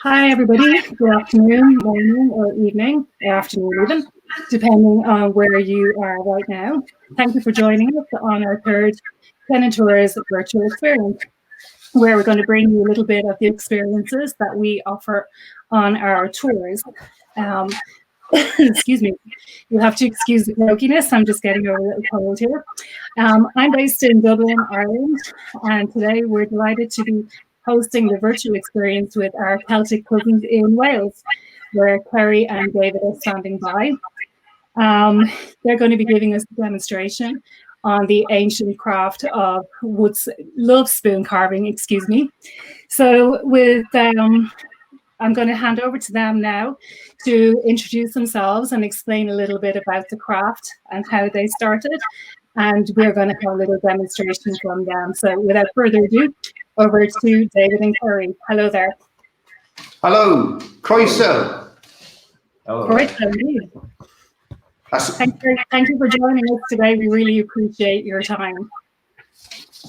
Hi, everybody. Good afternoon, morning, or evening, or afternoon even, depending on where you are right now. Thank you for joining us on our third Tours virtual experience, where we're going to bring you a little bit of the experiences that we offer on our tours. Excuse me. You'll have to excuse the croakiness. I'm just getting over a little cold here. I'm based in Dublin, Ireland, and today we're delighted to be hosting the virtual experience with our Celtic cousins in Wales, where Clary and David are standing by. They're going to be giving us a demonstration on the ancient craft of lovespoon carving, excuse me. So I'm going to hand over to them now to introduce themselves and explain a little bit about the craft and how they started. And we're going to have a little demonstration from them. So without further ado, over to David and Clary. Hello there. Hello, Croeso. Hello. Croeso, indeed. Thank you for joining us today. We really appreciate your time.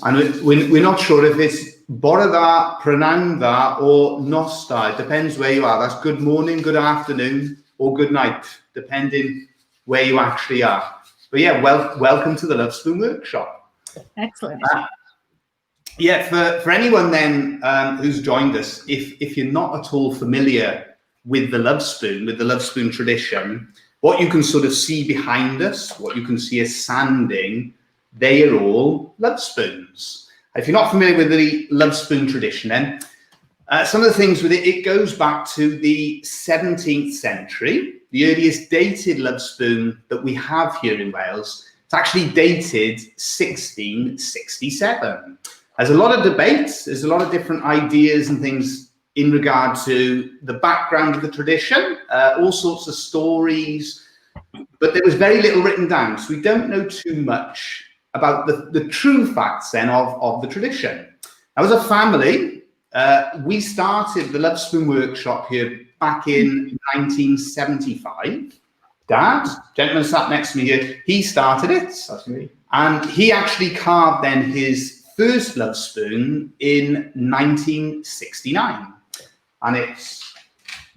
And we're not sure if it's bore da, prynawn da, or nos da. It depends where you are. That's good morning, good afternoon, or good night, depending where you actually are. But yeah, welcome to the Lovespoon Workshop. Excellent. For anyone then who's joined us, if you're not at all familiar with the Lovespoon tradition, what you can sort of see behind us, what you can see as sanding, they are all lovespoons. If you're not familiar with the Lovespoon tradition, then some of the things with it, it goes back to the 17th century. The earliest dated lovespoon that we have here in Wales, it's actually dated 1667. There's a lot of debates, there's a lot of different ideas and things in regard to the background of the tradition, all sorts of stories, but there was very little written down, so we don't know too much about the true facts then of the tradition. Now, as a family, we started the Lovespoon Workshop here back in 1975. Dad, gentleman sat next to me here, he started it. That's me. And he actually carved then his first lovespoon in 1969. And it's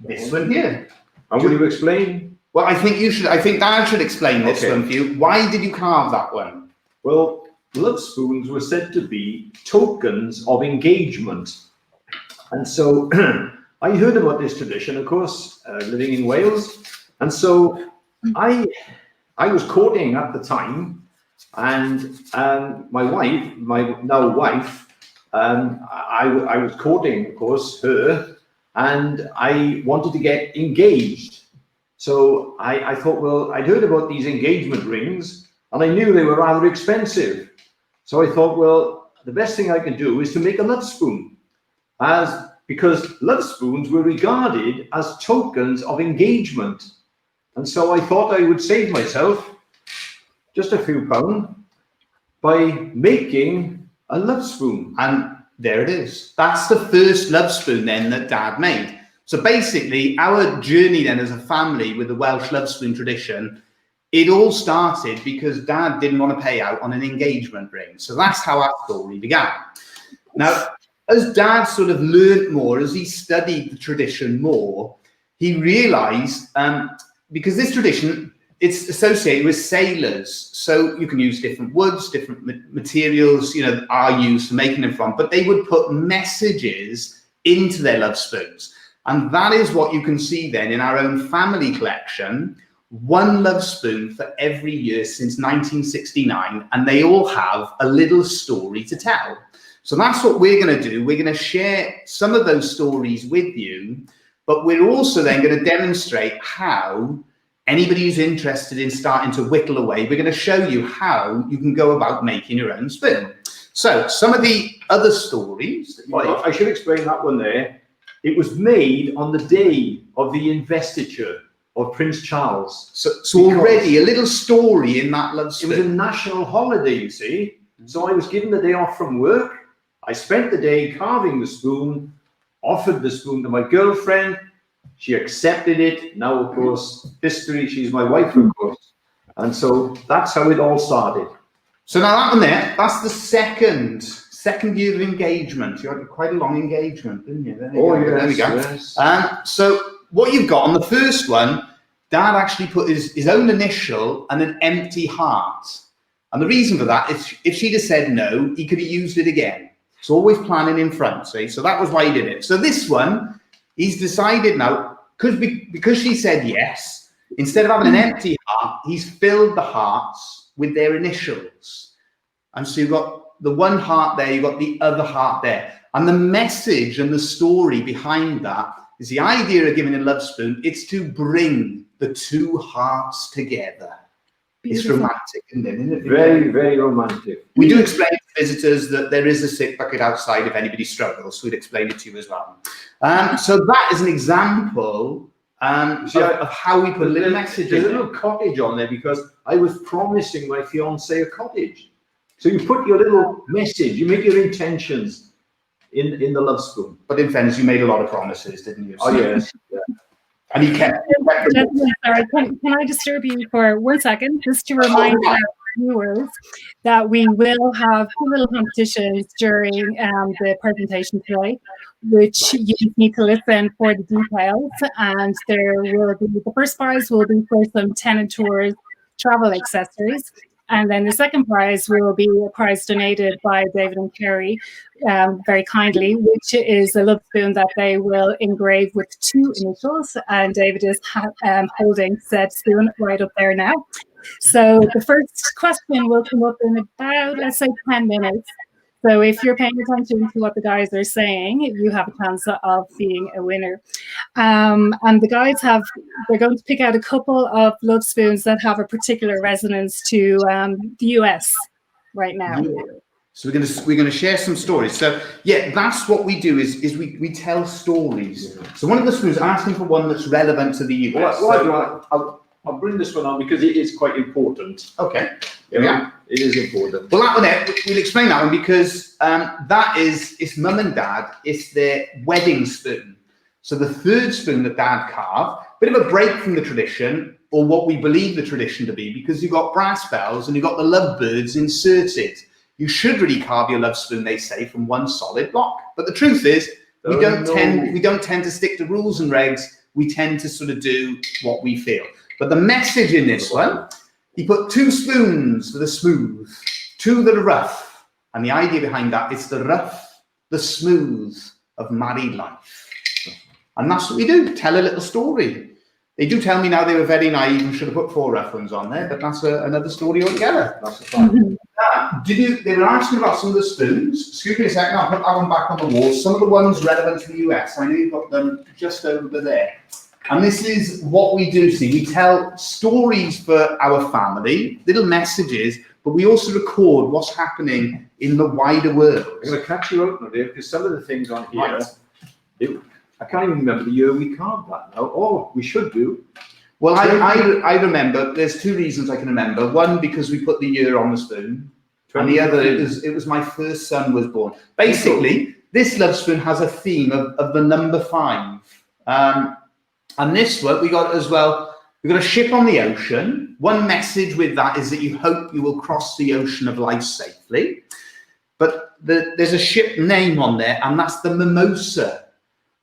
this one here. And will you explain? Well, I think Dad should explain this one for you. Why did you carve that one? Well, lovespoons were said to be tokens of engagement. And so I heard about this tradition, of course, living in Wales. And so I was courting at the time, and my wife, my now wife, I was courting, of course, her, and I wanted to get engaged. So I thought, well, I'd heard about these engagement rings, and I knew they were rather expensive. So I thought, well, the best thing I can do is to make a lovespoon, because lovespoons were regarded as tokens of engagement. And so I thought I would save myself just a few pounds by making a lovespoon. And there it is. That's the first lovespoon then that Dad made. So basically, our journey then as a family with the Welsh lovespoon tradition, it all started because Dad didn't want to pay out on an engagement ring. So that's how our story began. Now, as Dad sort of learned more, as he studied the tradition more, he realized, because this tradition, it's associated with sailors. So you can use different woods, different materials, are used for making them from, but they would put messages into their lovespoons. And that is what you can see then in our own family collection, one lovespoon for every year since 1969, and they all have a little story to tell. So that's what we're going to do. We're going to share some of those stories with you, but we're also then going to demonstrate how anybody who's interested in starting to whittle away, we're going to show you how you can go about making your own spoon. So some of the other stories. Well, I should explain that one there. It was made on the day of the investiture of Prince Charles. So already a little story in that lovespoon. It was a national holiday, you see. So I was given the day off from work. I spent the day carving the spoon, offered the spoon to my girlfriend. She accepted it. Now, of course, history, she's my wife, of course. And so that's how it all started. So now that one there, that's the second second year of engagement. You had quite a long engagement, didn't you? There Yes, there we go. yes. So what you've got on the first one, Dad actually put his own initial and an empty heart. And the reason for that is if she'd have said no, he could have used it again. So always planning in front, see? So that was why he did it. So this one, he's decided now, because she said yes, instead of having an empty heart, he's filled the hearts with their initials. And so you've got the one heart there, you've got the other heart there. And the message and the story behind that is the idea of giving a love spoon. It's to bring the two hearts together. Beautiful. It's romantic, isn't it? Very, very romantic. We do explain to visitors that there is a sick bucket outside if anybody struggles, so we'd explain it to you as well. So that is an example of how we put a little message in. There's a little cottage on there because I was promising my fiancée a cottage. So you put your little message, you make your intentions in the love spoon. But in fairness, you made a lot of promises, didn't you? Oh, yes. Yeah. And you kept. Gentlemen, sorry, can I disturb you for 1 second, just to remind our viewers that we will have two little competitions during the presentation today, which you need to listen for the details. And there will be the first prize will be for some tenant tours travel accessories. And then the second prize will be a prize donated by David and Kerry, very kindly, which is a love spoon that they will engrave with two initials. And David is holding said spoon right up there now. So the first question will come up in about, let's say, 10 minutes. So if you're paying attention to what the guys are saying, you have a chance of being a winner. And the guys they're going to pick out a couple of love spoons that have a particular resonance to the US right now. Yeah. So we're gonna share some stories. So yeah, that's what we do is we tell stories. So one of the spoons asking for one that's relevant to the US. I'll bring this one on because it is quite important. Okay. Yeah. It is important. Well, that one, we'll explain that one because it's mum and dad, it's their wedding spoon. So the third spoon that Dad carved, bit of a break from the tradition, or what we believe the tradition to be, because you've got brass bells and you've got the lovebirds inserted. You should really carve your love spoon, they say, from one solid block. But the truth is, we don't tend to stick to rules and regs. We tend to sort of do what we feel. But the message in this one, he put two spoons for the smooth, two that are rough. And the idea behind that is the rough, the smooth of married life. And that's what we do, tell a little story. They do tell me now they were very naive and should have put 4 rough ones on there, but that's another story altogether. That's a fun. They were asking about some of the spoons. Excuse me a second, I'll put that one back on the wall. Some of the ones relevant to the US. I know you've got them just over there. And this is what we do, see. We tell stories for our family, little messages, but we also record what's happening in the wider world. I'm going to catch you out now, Dave, because some of the things on here, I can't even remember the year we carved that now. Oh, we should do. Well, I remember, there's 2 reasons I can remember. One, because we put the year on the spoon. And the other, it was my first son was born. Basically, this love spoon has a theme of the number 5. And this one, we got as well, we've got a ship on the ocean. One message with that is that you hope you will cross the ocean of life safely. But there's a ship name on there, and that's the Mimosa.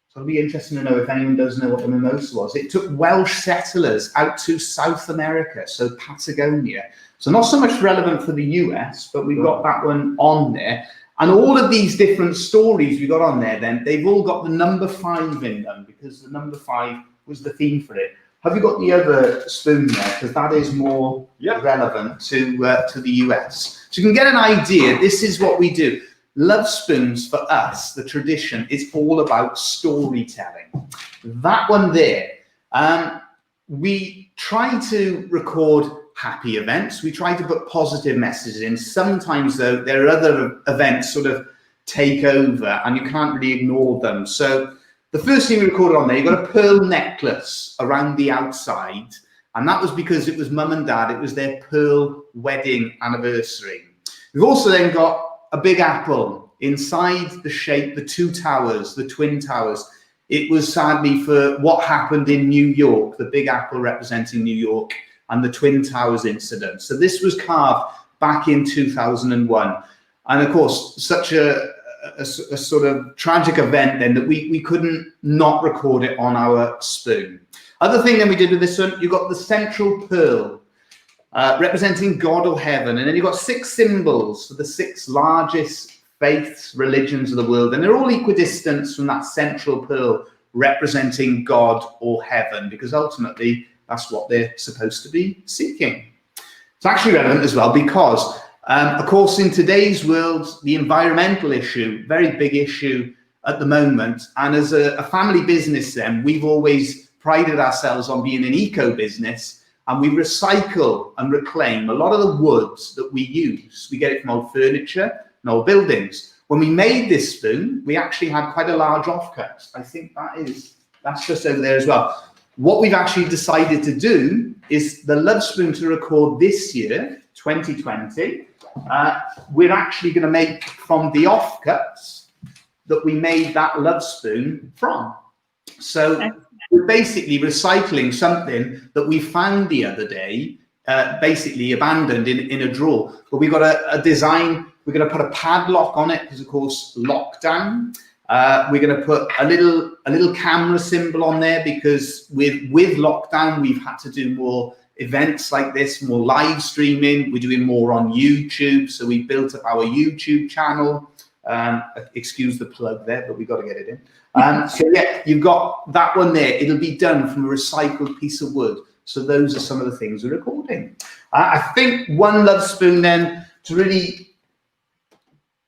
So it'll be interesting to know if anyone does know what the Mimosa was. It took Welsh settlers out to South America, so Patagonia. So not so much relevant for the US, but we've got that one on there. And all of these different stories we got on there, then, they've all got the number 5 in them, because the number 5 was the theme for it. Have you got the other spoon there? Because that is more relevant to the US. So you can get an idea. This is what we do. Love spoons for us, the tradition, is all about storytelling. That one there, we try to record happy events. We try to put positive messages in. Sometimes, though, there are other events sort of take over and you can't really ignore them. So the first thing we recorded on there, you got a pearl necklace around the outside. And that was because it was mum and dad. It was their pearl wedding anniversary. We've also then got a big apple inside the shape, the 2 towers, the twin towers. It was sadly for what happened in New York, the big apple representing New York and the twin towers incident. So this was carved back in 2001. And of course, such a sort of tragic event then that we couldn't not record it on our spoon. Other thing then we did with this one, you got the central pearl representing God or heaven, and then you've got 6 symbols for the 6 largest faiths, religions of the world, and they're all equidistant from that central pearl representing God or heaven, because ultimately that's what they're supposed to be seeking. It's actually relevant as well because, of course, in today's world, the environmental issue, very big issue at the moment, and as a family business then, we've always prided ourselves on being an eco business, and we recycle and reclaim a lot of the woods that we use. We get it from old furniture and old buildings. When we made this spoon, we actually had quite a large offcut. I think that's just over there as well. What we've actually decided to do is the Lovespoon to record this year, 2020, we're actually going to make from the offcuts that we made that Lovespoon from. So we're basically recycling something that we found the other day, basically abandoned in a drawer. But we've got a design. We're going to put a padlock on it because, of course, lockdown. We're going to put a little camera symbol on there because with lockdown, we've had to do more events like this, more live streaming. We're doing more on YouTube. So we built up our YouTube channel. Excuse the plug there, but we've got to get it in. So yeah, you've got that one there. It'll be done from a recycled piece of wood. So those are some of the things we're recording. I think one Lovespoon then to really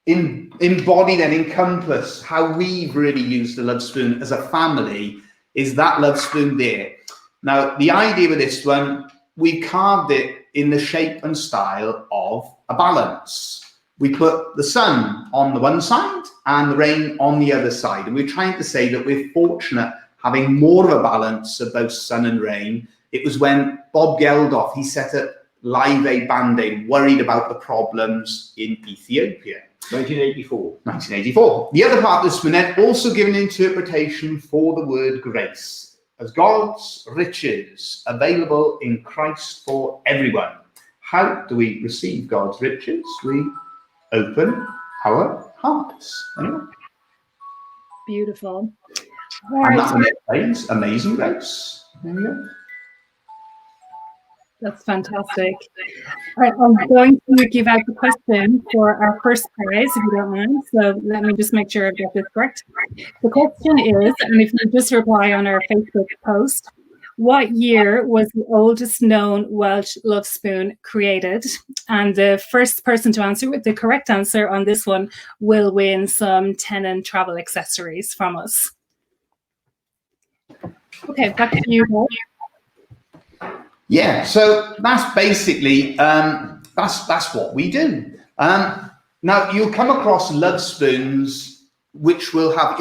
embody then encompass how we've really used the Lovespoon as a family is that Lovespoon there. Now, the idea with this one, we carved it in the shape and style of a balance. We put the sun on the one side and the rain on the other side. And we're trying to say that we're fortunate having more of a balance of both sun and rain. It was when Bob Geldof, he set up Live Aid Band-Aid, worried about the problems in Ethiopia. 1984. The other part of this one also given interpretation for the word grace as God's riches available in Christ for everyone. How do we receive God's riches? We open our hearts. Anyway. Beautiful. And that's amazing grace. There we go. That's fantastic. All right, I'm going to give out the question for our first prize, if you don't mind. So let me just make sure I've got this correct. The question is, and if you just reply on our Facebook post, what year was the oldest known Welsh love spoon created? And the first person to answer with the correct answer on this one will win some Tenon travel accessories from us. Okay, back to you, Bob. Yeah, so that's basically that's what we do. Now you'll come across love spoons, which will have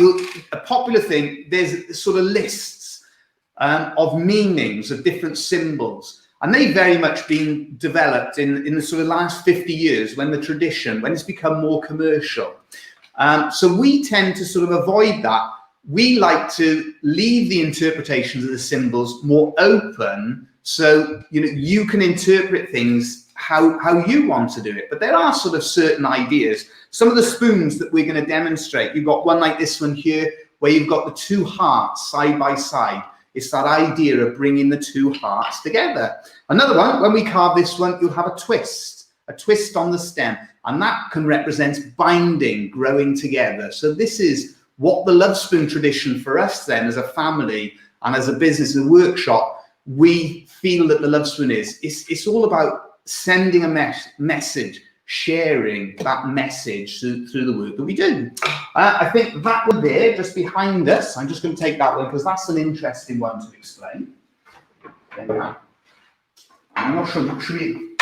a popular thing. There's sort of lists of meanings of different symbols, and they've very much been developed in the sort of last 50 years when it's become more commercial. So we tend to sort of avoid that. We like to leave the interpretations of the symbols more open. So, you can interpret things how you want to do it. But there are sort of certain ideas. Some of the spoons that we're going to demonstrate, you've got one like this one here, where you've got the 2 hearts side by side. It's that idea of bringing the 2 hearts together. Another one, when we carve this one, you'll have a twist on the stem. And that can represent binding, growing together. So this is what the Lovespoon tradition for us then as a family and as a business, a workshop, we feel that the Lovespoon is. It's all about sending a message, sharing that message through the work that we do. I think that one there, just behind us, I'm just going to take that one because that's an interesting one to explain. There we are. I'm not sure, should we...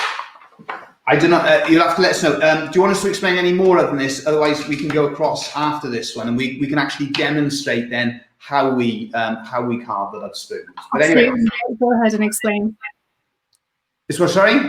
I don't know, you'll have to let us know. Do you want us to explain any more than this? Otherwise, we can go across after this one and we can actually demonstrate then how we carve the love spoons. But anyway, go ahead and explain. This one, sorry?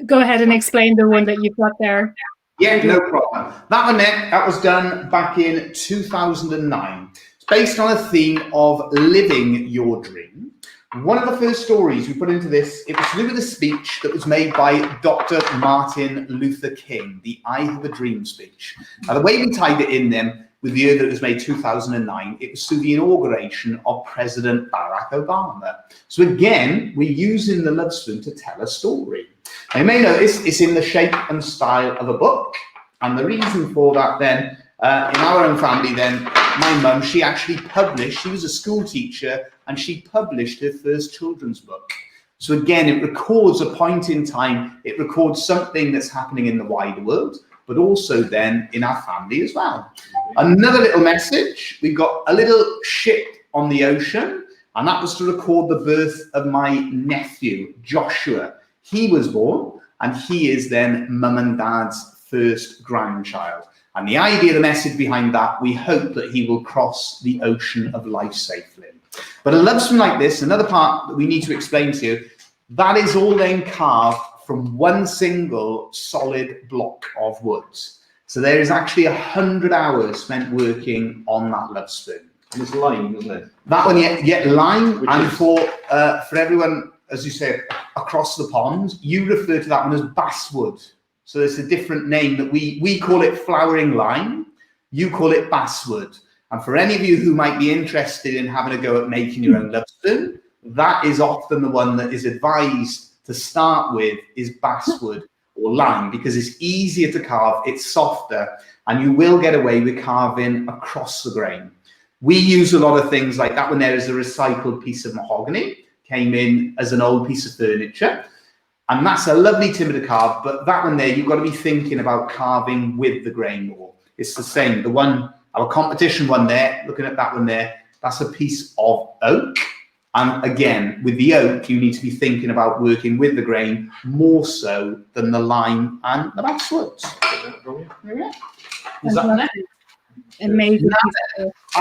Go ahead and explain the one that you've got there. Yeah, no problem. That one there, that was done back in 2009. It's based on a theme of living your dream. One of the first stories we put into this, it was to do with a speech that was made by Dr. Martin Luther King, the I Have a Dream speech. Now, the way we tied it in then, with the year that it was made, 2009, it was through the inauguration of President Barack Obama. So again, we're using the Lovespoon to tell a story. Now, you may notice it's in the shape and style of a book. And the reason for that then, in our own family then, my mum, she actually published, she was a school teacher, and she published her first children's book. So again, it records a point in time, it records something that's happening in the wider world, but also then in our family as well. Another little message, we got a little ship on the ocean, and that was to record the birth of my nephew, Joshua. He was born, and he is then mum and dad's first grandchild. And the idea, the message behind that, we hope that he will cross the ocean of life safely. But a Lovespoon like this, another part that we need to explain to you, that is all then carved from one single solid block of wood. So there is actually 100 hours spent working on that Lovespoon. And it's lime, isn't it? That one, yet lime, and for everyone, as you say, across the pond, you refer to that one as basswood. So there's a different name that we call it flowering lime, you call it basswood. And for any of you who might be interested in having a go at making your own Lovespoon, that is often the one that is advised to start with is basswood or lime, because it's easier to carve, it's softer, and you will get away with carving across the grain. We use a lot of things like that one there is a recycled piece of mahogany, came in as an old piece of furniture. And that's a lovely timber to carve, but that one there, you've got to be thinking about carving with the grain more. It's the same. The one, our competition one there, looking at that one there, that's a piece of oak. And again, with the oak, you need to be thinking about working with the grain more so than the lime and the basswood. Is that amazing?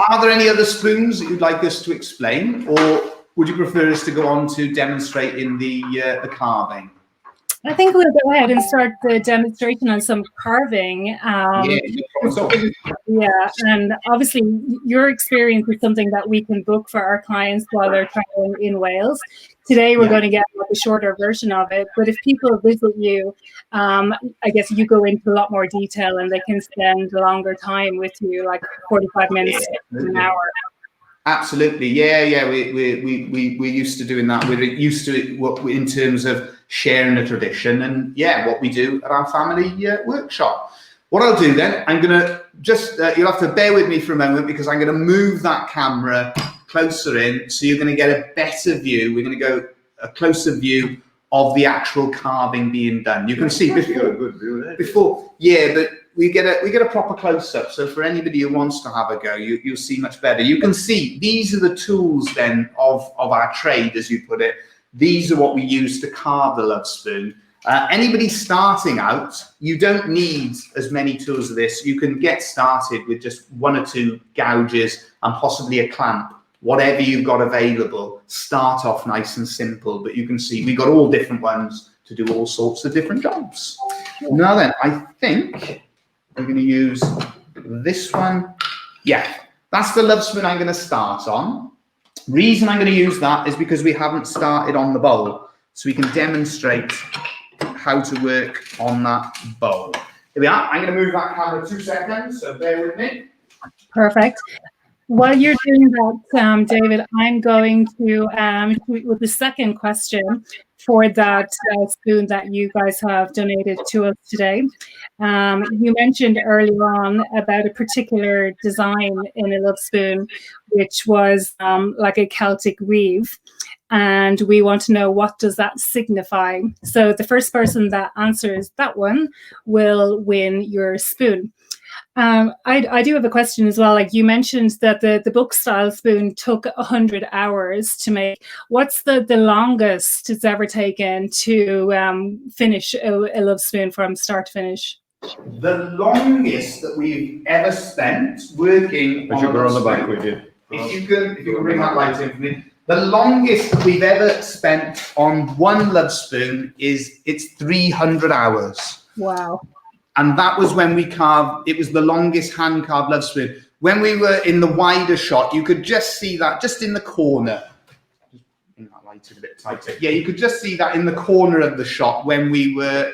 Are there any other spoons that you'd like us to explain, or would you prefer us to go on to demonstrating the carving? I think we'll go ahead and start the demonstration on some carving. Yeah, and obviously your experience is something that we can book for our clients while they're traveling in Wales. Today we're going to get a shorter version of it, but if people visit you, I guess you go into a lot more detail and they can spend a longer time with you, like 45 minutes to an hour. Absolutely, yeah. We're used to doing that. We're used to it in terms of sharing a tradition, and what we do at our family workshop. What I'll do then, I'm gonna just you'll have to bear with me for a moment because I'm gonna move that camera closer in, so you're gonna get a better view. We're gonna go a closer view of the actual carving being done. You can see before, but we get a proper close-up, so for anybody who wants to have a go, you'll see much better. You can see these are the tools then of our trade, as you put it. These are what we use to carve the Lovespoon. Anybody starting out, you don't need as many tools as this. You can get started with just one or two gouges and possibly a clamp, whatever you've got available. Start off nice and simple, but you can see we've got all different ones to do all sorts of different jobs. Now then, I think I'm going to use this one. Yeah, that's the Lovespoon I'm going to start on. Reason I'm going to use that is because we haven't started on the bowl, so we can demonstrate how to work on that bowl. Here we are. I'm going to move that camera 2 seconds, so bear with me. Perfect. While you're doing that, David, I'm going to shoot with the second question for that spoon that you guys have donated to us today. You mentioned earlier on about a particular design in a Lovespoon, which was like a Celtic weave. And we want to know, what does that signify? So the first person that answers that one will win your spoon. I do have a question as well. Like you mentioned that the book style spoon took 100 hours to make. What's the longest it's ever taken to finish a Lovespoon from start to finish? The longest that we've ever spent working on the back with you. If you can bring that light in for me. The longest that we've ever spent on one Lovespoon it's 300 hours. Wow. And that was when we carved, it was the longest hand-carved Lovespoon. When we were in the wider shot, you could just see that just in the corner. Just bring that light a bit tighter. Yeah, you could just see that in the corner of the shot when we were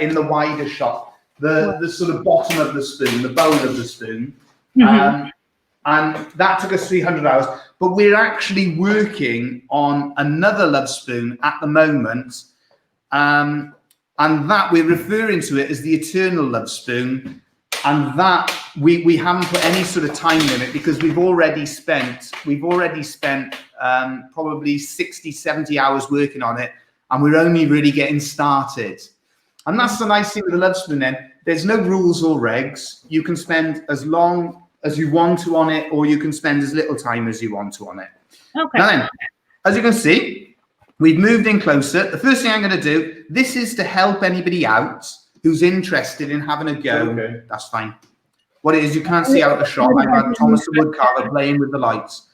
in the wider shot. The sort of bottom of the spoon, the bowl of the spoon. And that took us 300 hours. But we're actually working on another Lovespoon at the moment. And that we're referring to it as the Eternal Lovespoon. And that we haven't put any sort of time limit because we've already spent probably 60, 70 hours working on it. And we're only really getting started. And that's the nice thing with the Lovespoon then. There's no rules or regs. You can spend as long as you want to on it, or you can spend as little time as you want to on it. Okay. Now then, as you can see, we've moved in closer. The first thing I'm going to do, this is to help anybody out who's interested in having a go. Okay. That's fine. What it is, you can't see out the shot. I've had Thomas the Woodcarver playing with the lights.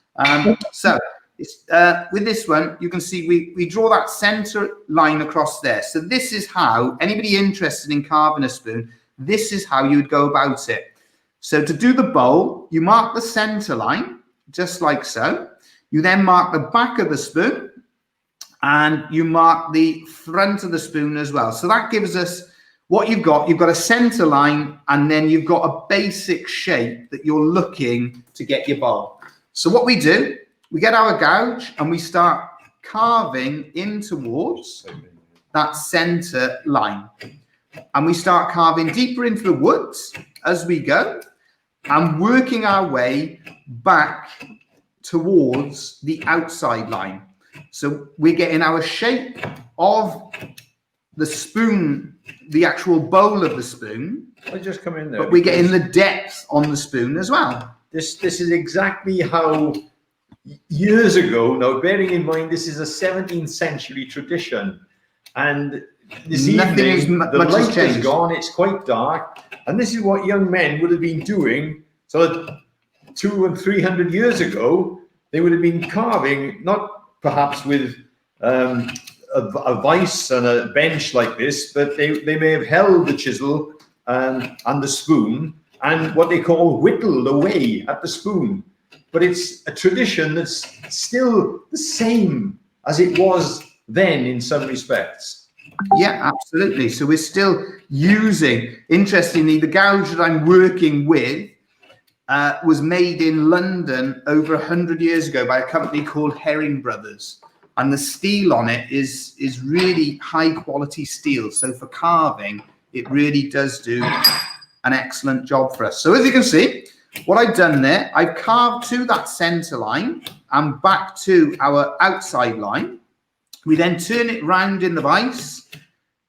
So it's, with this one, you can see we draw that center line across there. So this is how, anybody interested in carving a spoon, this is how you would go about it. So to do the bowl, you mark the center line, just like so. You then mark the back of the spoon, and you mark the front of the spoon as well. So that gives us what you've got. You've got a center line, and then you've got a basic shape that you're looking to get your bowl. So what we do, we get our gouge, and we start carving in towards that center line. And we start carving deeper into the woods as we go, and working our way back towards the outside line. So we're getting our shape of the spoon, the actual bowl of the spoon. I just come in there. But we're getting the depth on the spoon as well. This is exactly how years ago, now bearing in mind this is a 17th century tradition, and this evening the light has gone, it's quite dark, and this is what young men would have been doing. So 200 and 300 years ago, they would have been carving, not perhaps with a vice and a bench like this, but they may have held the chisel and the spoon and what they call whittled away at the spoon. But it's a tradition that's still the same as it was then in some respects. Yeah, absolutely. So we're still using, interestingly, the gouge that I'm working with was made in London over 100 years ago by a company called Herring Brothers. And the steel on it is really high quality steel. So for carving, it really does do an excellent job for us. So as you can see, what I've done there, I've carved to that center line and back to our outside line. We then turn it round in the vise,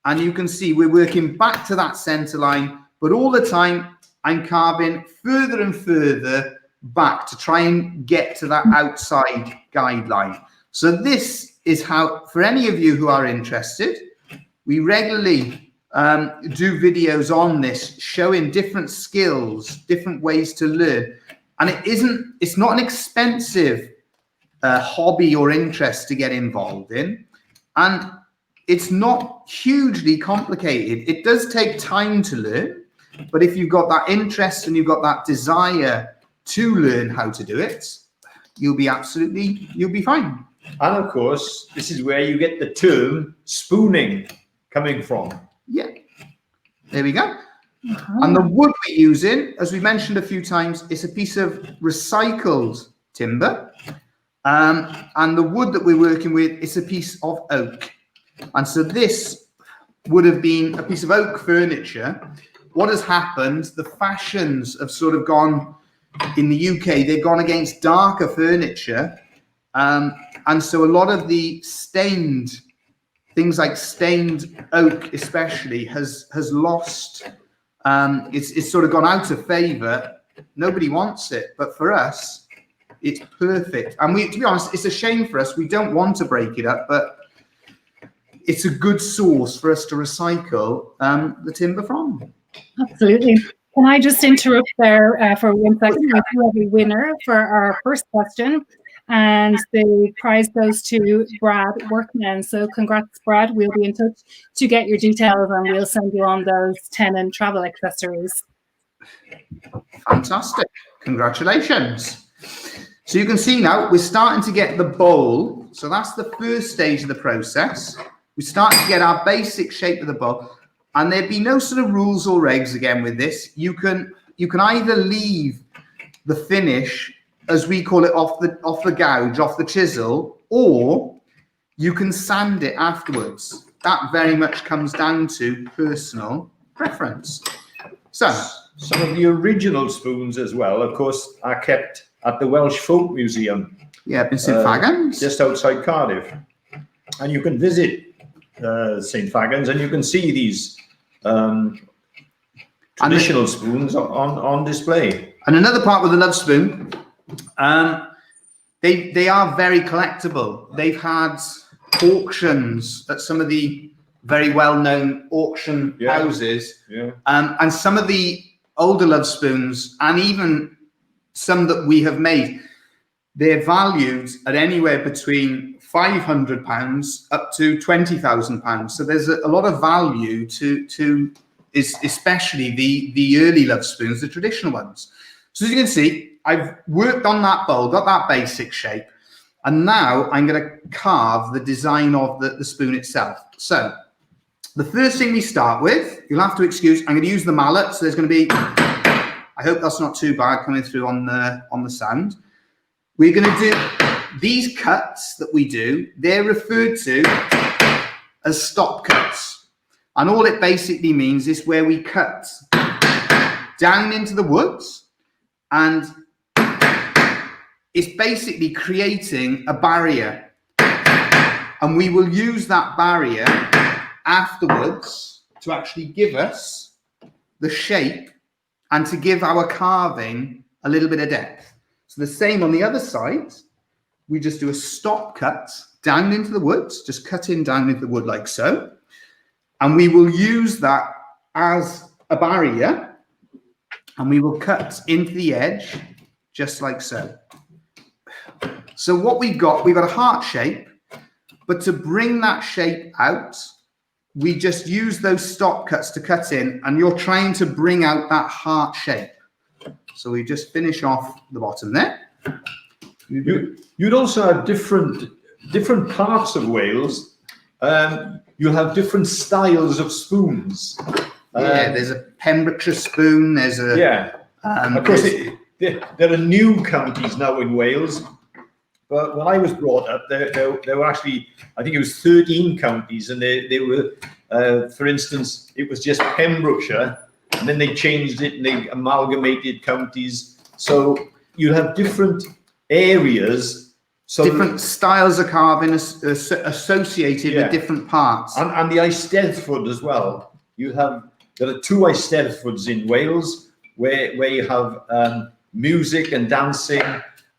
and you can see we're working back to that center line, but all the time I'm carving further and further back to try and get to that outside guideline. So this is how, for any of you who are interested, we regularly do videos on this, showing different skills, different ways to learn. And it's not an expensive hobby or interest to get involved in. And it's not hugely complicated. It does take time to learn, but if you've got that interest and you've got that desire to learn how to do it, you'll be fine. And of course, this is where you get the term spooning coming from. Yeah, there we go. And the wood we're using, as we mentioned a few times, is a piece of recycled timber. And the wood that we're working with is a piece of oak. And so this would have been a piece of oak furniture. What has happened, the fashions have sort of gone, in the UK, they've gone against darker furniture. And so a lot of the stained, things like stained oak especially, has lost, it's sort of gone out of favour. Nobody wants it, but for us, it's perfect. And to be honest, it's a shame for us. We don't want to break it up, but it's a good source for us to recycle the timber from. Absolutely. Can I just interrupt there for 1 second? We do have a winner for our first question, and the prize goes to Brad Workman. So congrats, Brad. We'll be in touch to get your details, and we'll send you on those tenon travel accessories. Fantastic. Congratulations. So you can see now we're starting to get the bowl So that's the first stage of the process. We start to get our basic shape of the bowl, and there'd be no sort of rules or regs again with this. You can either leave the finish, as we call it, off the gouge, off the chisel, or you can sand it afterwards. That very much comes down to personal preference. So some of the original spoons as well, of course, are kept at the Welsh Folk Museum. Yeah, in St Fagans, just outside Cardiff, and you can visit St Fagans, and you can see these traditional spoons on display. And another part with the Lovespoon, they are very collectible. They've had auctions at some of the very well-known auction houses, and some of the older Lovespoons, and even some that we have made, they're valued at anywhere between £500 up to £20,000. So there's a lot of value to especially the early Lovespoons, the traditional ones. So as you can see, I've worked on that bowl, got that basic shape, and now I'm going to carve the design of the spoon itself. So the first thing we start with, you'll have to excuse, I'm going to use the mallet, so there's going to be, I hope that's not too bad coming through on the sound. We're going to do these cuts that we do, they're referred to as stop cuts. And all it basically means is where we cut down into the woods, and it's basically creating a barrier. And we will use that barrier afterwards to actually give us the shape and to give our carving a little bit of depth. So the same on the other side, we just do a stop cut down into the woods, just cut in down into the wood like so. And we will use that as a barrier, and we will cut into the edge just like so. So what we've got a heart shape, but to bring that shape out, we just use those stop cuts to cut in, and you're trying to bring out that heart shape. So we just finish off the bottom there. You'd also have different parts of Wales. You'll have different styles of spoons. There's a Pembrokeshire spoon. There's a of course, there are new counties now in Wales. But when I was brought up, there were actually, I think it was 13 counties, and they were, for instance, it was just Pembrokeshire, and then they changed it and they amalgamated counties. So you have different areas. So different styles of carving associated with different parts. And the Eisteddfod as well. There are two Eisteddfods in Wales where you have music and dancing,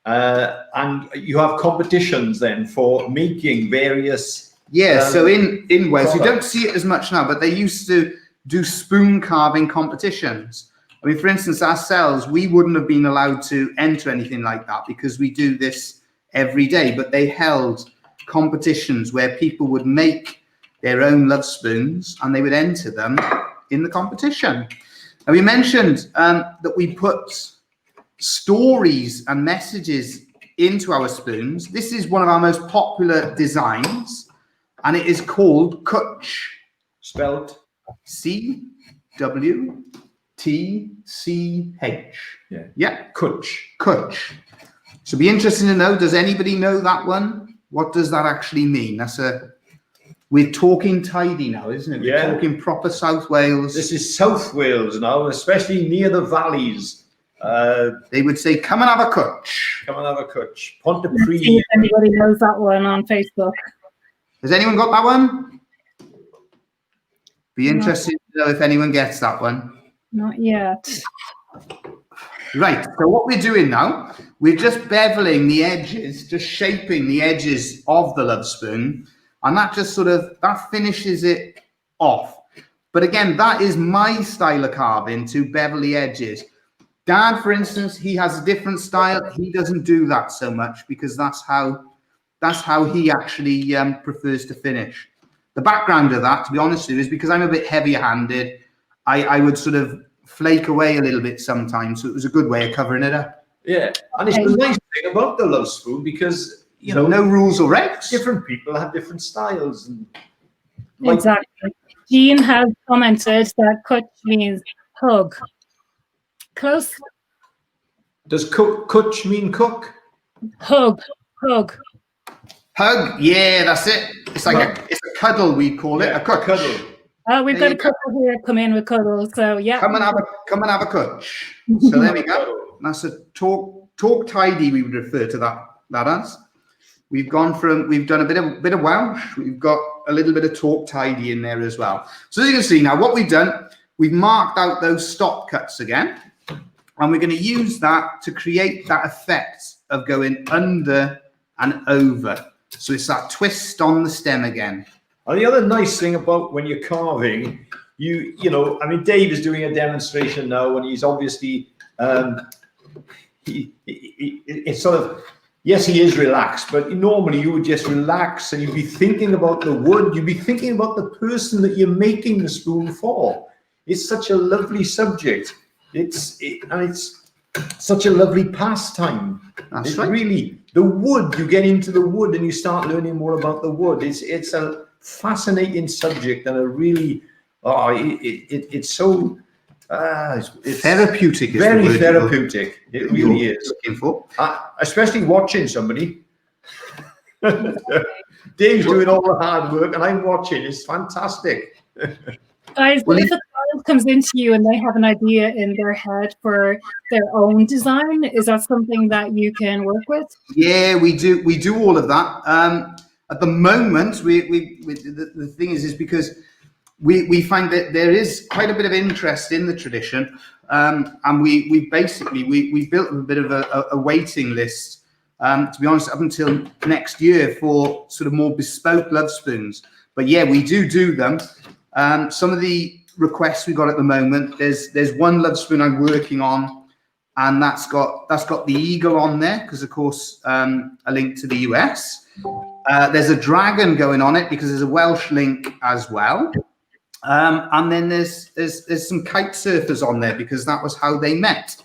and you have competitions then for making various. So in Wales, products. you don't see it as much now, but they used to do spoon carving competitions. I mean, for instance, ourselves, we wouldn't have been allowed to enter anything like that because we do this every day, but they held competitions where people would make their own Lovespoons and they would enter them in the competition. And we mentioned that we put stories and messages into our spoons. This is one of our most popular designs, and it is called Cwtch, spelt C-W-T-C-H. Cwtch. So be interesting to know, does anybody know that one? What does that actually mean? We're talking tidy now, isn't it? We're talking proper South Wales. This is South Wales now, especially near the valleys. They would say, come and have a cwtch. Come and have a cwtch. See if anybody knows that one on Facebook. Has anyone got that one? Be interested to know if anyone gets that one. Not yet. Right, so what we're doing now, we're just beveling the edges, just shaping the edges of the Lovespoon, and that just that finishes it off. But again, that is my style of carving, to bevel the edges. Dad, for instance, he has a different style. He doesn't do that so much because that's how he actually prefers to finish. The background of that, to be honest with you, is because I'm a bit heavier-handed. I would sort of flake away a little bit sometimes, so it was a good way of covering it up. Yeah, and it's the nice thing about the Lovespoon, because you know, no rules or regs. different people have different styles. And Exactly. Jean has commented that kutch means hug. Close. Does kutch mean cook? Hug. Hug. Hug, yeah, that's it. It's like it's a cuddle, we call it, a kutch. Cuddle. We've got a couple here come in with cuddles, so yeah. Come and have a kutch. So there we go. That's a talk tidy, we would refer to that as. We've done a bit of Welsh. We've got a little bit of talk tidy in there as well. So as you can see now, what we've done, we've marked out those stop cuts again, and we're going to use that to create that effect of going under and over. So it's that twist on the stem again. And the other nice thing about when you're carving, you know, I mean, Dave is doing a demonstration now, and he's obviously it's sort of, yes, he is relaxed, but normally you would just relax and you'd be thinking about the wood, you'd be thinking about the person that you're making the spoon for. It's such a lovely subject. It's such a lovely pastime. That's right. Really, the wood, you get into the wood and you start learning more about the wood. It's a fascinating subject and a really, it's so, it's therapeutic. Very therapeutic. It really is. Looking for, especially watching somebody. Dave's doing all the hard work, and I'm watching. It's fantastic. Guys, if a client comes into you and they have an idea in their head for their own design, is that something that you can work with? Yeah, we do all of that. At the moment, the thing is because we find that there is quite a bit of interest in the tradition, and we built a bit of a waiting list, to be honest, up until next year for sort of more bespoke love spoons. But yeah, we do them. Some of the requests we got at the moment, there's one love spoon I'm working on, and that's got the eagle on there because, of course, a link to the US. There's a dragon going on it because there's a Welsh link as well. And then there's some kite surfers on there because that was how they met.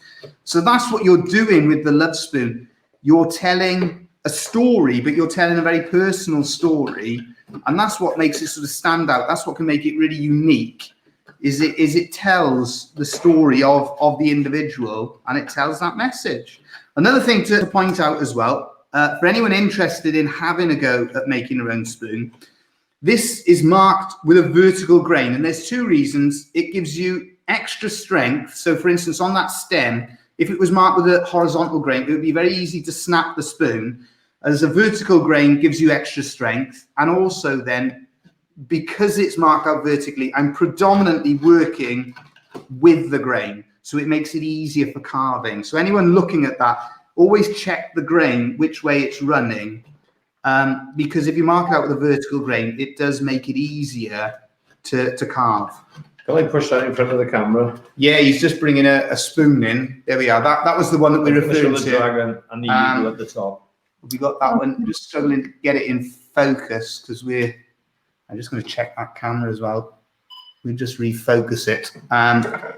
So that's what you're doing with the love spoon. You're telling a story, but you're telling a very personal story, and that's what makes it sort of stand out. That's what can make it really unique. Is it tells the story of the individual, and it tells that message. Another thing to point out as well, for anyone interested in having a go at making their own spoon, this is marked with a vertical grain, and there's two reasons. It gives you extra strength. So for instance, on that stem, if it was marked with a horizontal grain, it would be very easy to snap the spoon. As a vertical grain gives you extra strength. And also then, because it's marked out vertically, I'm predominantly working with the grain. So it makes it easier for carving. So anyone looking at that, always check the grain, which way it's running. Because if you mark it out with a vertical grain, it does make it easier to carve. Can I push that in front of the camera? Yeah, he's just bringing a spoon in. There we are. That was the one that we referred to. The dragon and the eagle at the top. We got that one. Just struggling to get it in focus because I'm just going to check that camera as well. We'll just refocus it.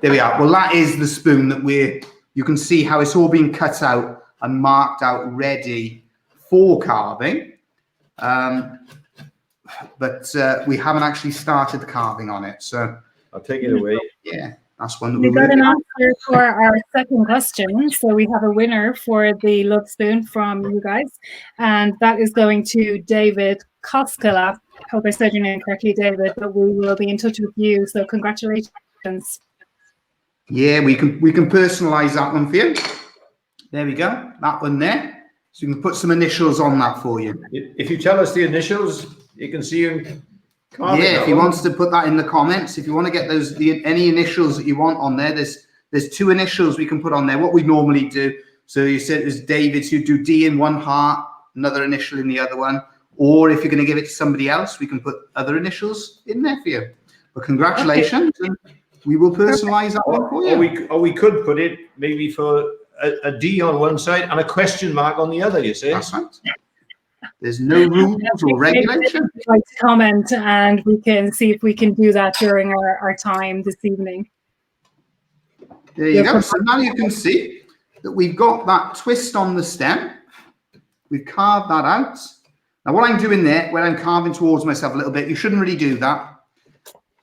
There we are. Well, that is the spoon that you can see how it's all been cut out and marked out ready for carving. But we haven't actually started the carving on it. So I'll take it away. Yeah, that's one that we got an answer for our second question. So we have a winner for the love spoon from you guys, and that is going to David Koskela. Hope I said your name correctly, David, but we will be in touch with you. So congratulations. Yeah, we can personalize that one for you. There we go. That one there. So you can put some initials on that for you. If you tell us the initials, you can see them. Yeah, if he wants to put that in the comments, if you want to get any initials that you want on there, there's two initials we can put on there. What we normally do, so you said it was David, so you do D in one heart, another initial in the other one, or if you're going to give it to somebody else, we can put other initials in there for you. But congratulations, and we will personalize that one for you. Or we could put it maybe for a D on one side and a question mark on the other, you see? That's right. There's no rules or regulation. Like to comment, and we can see if we can do that during our time this evening. There you go. So now you can see that we've got that twist on the stem. we've carved that out. Now what I'm doing there, when I'm carving towards myself a little bit, you shouldn't really do that.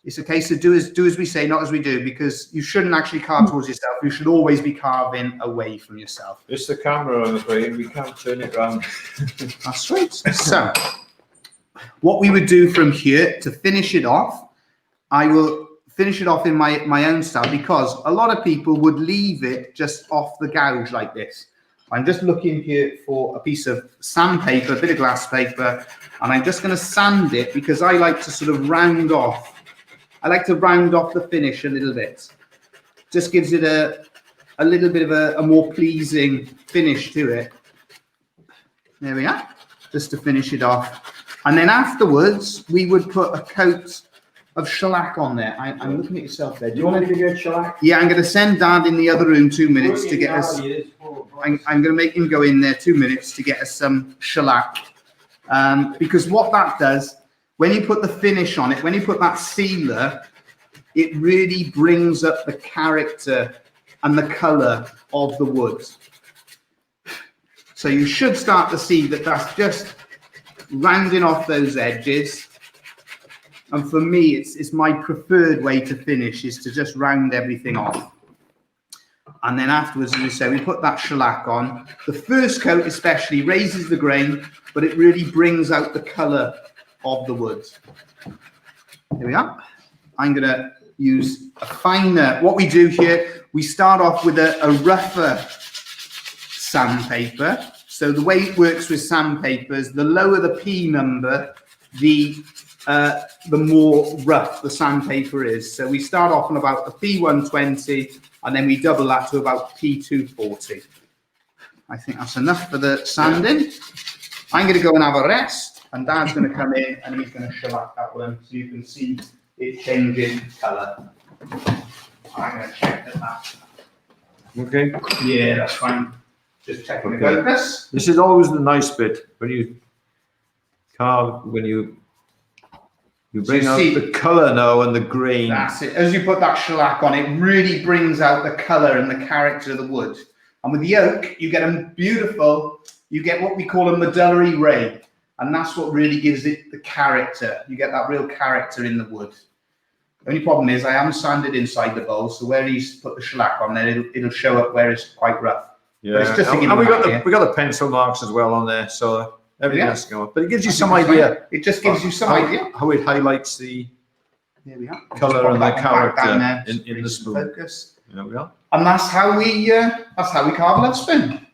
It's a case of do as we say, not as we do, because you shouldn't actually carve towards yourself. You should always be carving away from yourself. It's the camera, I'm afraid. We can't turn it around. That's right. So what we would do from here to finish it off, I will finish it off in my own style, because a lot of people would leave it just off the gouge like this. I'm just looking here for a piece of sandpaper, a bit of glass paper, and I'm just going to sand it because I like to sort of round off. I like to round off the finish a little bit. Just gives it a little bit of a more pleasing finish to it. There we are, just to finish it off. And then afterwards, we would put a coat of shellac on there. I'm looking at yourself there. Do you want me to get shellac? Yeah, I'm going to send Dad in the other room 2 minutes to get us. I'm going to make him go in there 2 minutes to get us some shellac. Because what that does, when you put the finish on it, when you put that sealer, it really brings up the character and the colour of the wood. So you should start to see that that's just rounding off those edges. And for me, it's my preferred way to finish, is to just round everything off. And then afterwards, as we say, we put that shellac on. The first coat especially raises the grain, but it really brings out the colour of the wood. Here we are. I'm going to use a finer, what we do here, we start off with a rougher sandpaper. So the way it works with sandpapers, the lower the P number, the more rough the sandpaper is. So we start off on about a P120, and then we double that to about P240. I think that's enough for the sanding. I'm going to go and have a rest, and Dad's going to come in and he's going to shellac that one so you can see it changing colour. I'm going to check that. Okay. Yeah, that's fine. Just checking the focus. This is always the nice bit when you carve, when you bring out the colour now and the grain. That's it. As you put that shellac on, it really brings out the colour and the character of the wood. And with the oak, you get a beautiful, you get what we call a medullary ray. And that's what really gives it the character. You get that real character in the wood. The only problem is I haven't sanded inside the bowl, so where he's put the shellac on there, it'll show up where it's quite rough. Yeah, it's just and we got the pencil marks as well on there, so everything has to go up. But it gives you some idea. It just gives you some idea how it highlights the colour and the character in the spoon. Focus. There we are. And that's how we carve a Lovespoon.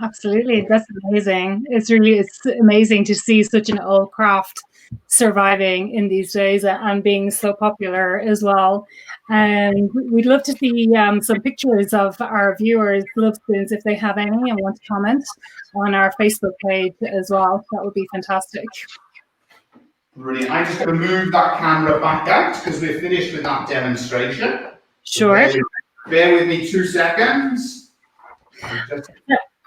Absolutely, that's amazing. It's amazing to see such an old craft surviving in these days and being so popular as well. And we'd love to see some pictures of our viewers' Lovespoons if they have any and want to comment on our Facebook page as well. That would be fantastic. Brilliant. I'm just going to move that camera back out because we're finished with that demonstration. Sure. So bear with me 2 seconds.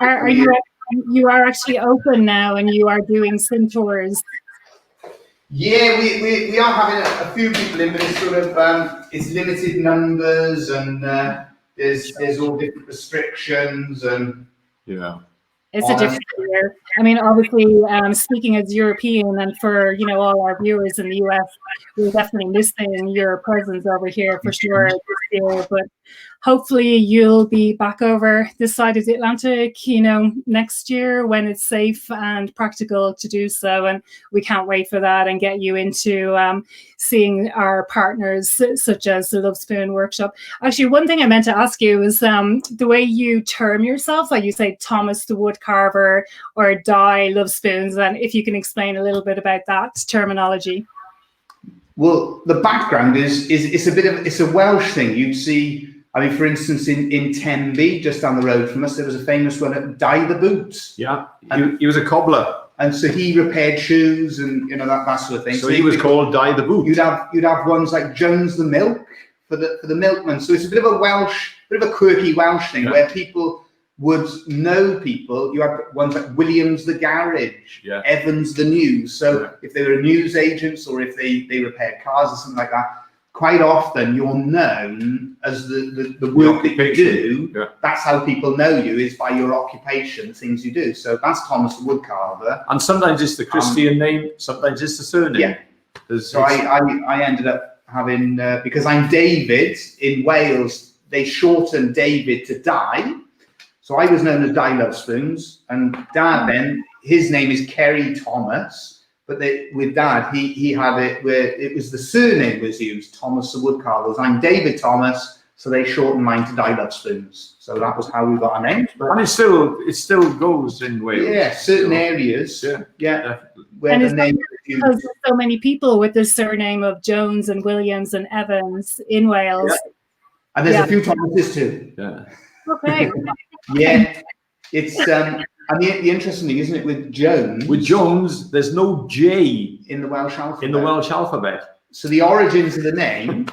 You are actually open now and you are doing some tours. Yeah, we are having a few people in, but it's sort of it's limited numbers and there's all different restrictions and yeah. It's a different year. I mean, obviously, speaking as European, and for all our viewers in the US, we're definitely missing your presence over here for sure this year. But hopefully, you'll be back over this side of the Atlantic, next year when it's safe and practical to do so. And we can't wait for that and get you into seeing our partners such as the Lovespoon Workshop. Actually, one thing I meant to ask you is the way you term yourself, like you say, Thomas the Wood Carver or Die Lovespoons, and if you can explain a little bit about that terminology. Well, the background is it's a Welsh thing. You'd see, I mean, for instance, in Tenby, just down the road from us, there was a famous one at Die the Boots. Yeah, he was a cobbler. And so he repaired shoes and that sort of thing. So he was called Die the Boot. You'd have ones like Jones the Milk for the milkman. So it's a bit of a quirky Welsh thing where people would know people. You have ones like Williams the Garage, Evans the News. So if they were news agents or if they repaired cars or something like that, quite often you're known as the work that you do. Yeah. That's how people know you, is by your occupation, things you do. So that's Thomas the Woodcarver. And sometimes it's the Christian name, sometimes it's the surname. Yeah. So I ended up having, because I'm David, in Wales, they shortened David to Di. So I was known as Di Lovespoons, and Dad then, his name is Kerry Thomas. But with Dad, he had it where it was the surname was used, Thomas the Woodcarver. I'm David Thomas, so they shortened mine to Di Lovespoons. So that was how we got our names. And it still goes in Wales. Yeah, certain areas. Yeah, where and the name is used. Because there's so many people with the surname of Jones and Williams and Evans in Wales. Yeah. And there's a few Thomases too. Yeah. Okay. Yeah, it's and the interesting thing, isn't it, with Jones? With Jones, there's no J in the Welsh alphabet. in the Welsh alphabet. So the origins of the name,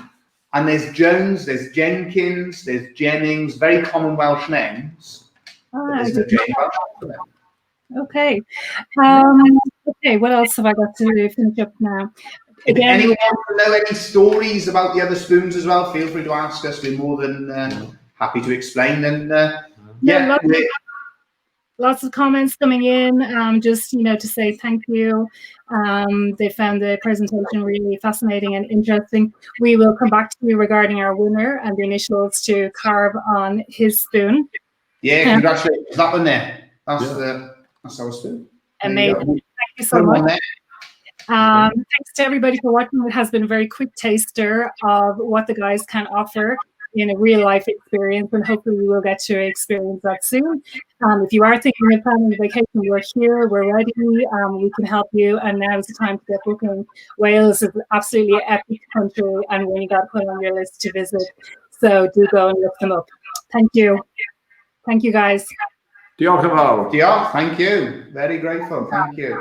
and there's Jones, there's Jenkins, there's Jennings, very common Welsh names. There's no J in the Welsh alphabet. Okay. Okay, what else have I got to finish up now? If anyone wants to know any stories about the other spoons as well, feel free to ask us. We're more than happy to explain. And lots of comments coming in, just, to say thank you. They found the presentation really fascinating and interesting. We will come back to you regarding our winner and the initials to Carve on his spoon. Yeah, congratulations. That one there. That's our spoon. Amazing. Thank you so much. Thanks to everybody for watching. It has been a very quick taster of what the guys can offer in a real life experience, and hopefully you will get to experience that soon. If you are thinking of planning a vacation, we're here, we're ready, we can help you, and now is the time to get booking. Wales is absolutely an epic country, and when you got put on your list to visit, so do go and look them up. Thank you. Thank you, guys. Diolch yn fawr. Diolch, thank you. Very grateful, thank you.